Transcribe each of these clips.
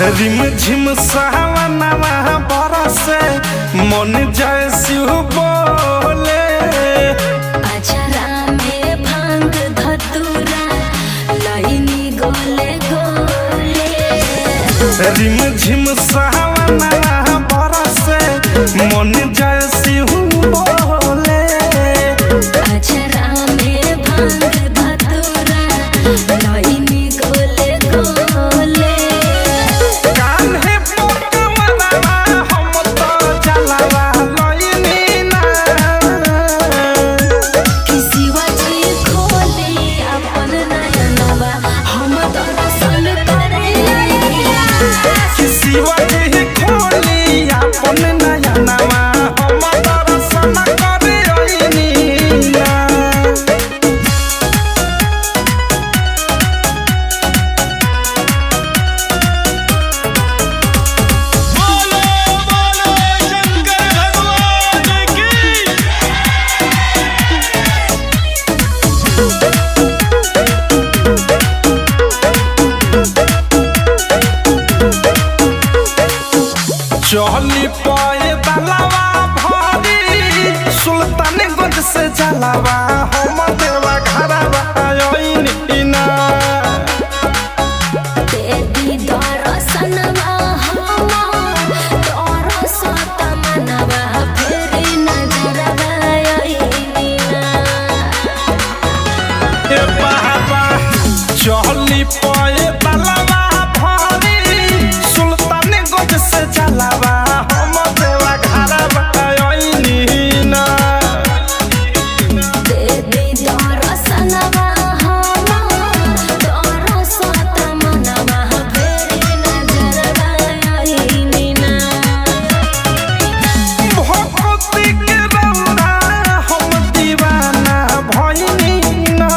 रिम झिम सावनवा बरसे मन जय शिव बोले। अजरा में भांग धतूरा लाइनी गोले गोले। रिम झिम सावनवा बरसे मन जय शिव बोले। अजरा में भांग धतूरा लाइनी गोले गोले। कान्हे पकवानवा हम तो जलावा लइनी ना। किसिवा जी खोले अपन नयनवा हम दर्शन करे। किसिवा जी खोली अपन नयनवा हम दर्शन करे अइनी ना। चहली पाए दलवा भारी सुल्तानगंज से जलावा हम देवा घरवा अइनी ना। तेरी दर्शनवा हम दर्शत मनवा फेर नजरवा अइनी ना। ए बाबा चहली पाए दलवा भारी सुल्तानगंज से जलावा हम देवा घरवा अइनी ना। तेरी दर्शनवा हम दर्शत मनवा फेर नजरवा अइनी ना। भगवती के रौरा हम दीवाना भइनी ना।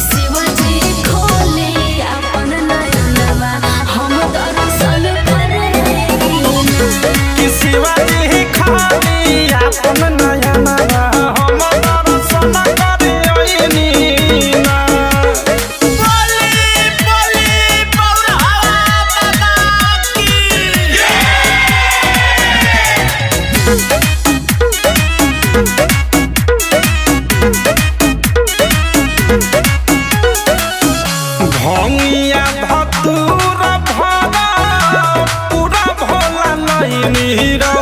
शिवजी खोले अपन नयनवा हम दर्शन करे। किसिवा जी खाली अपन नयनवा हम दर्शन करे अइनी ना। भंगिया धतूर भरा पूरा भोला लइनी रा।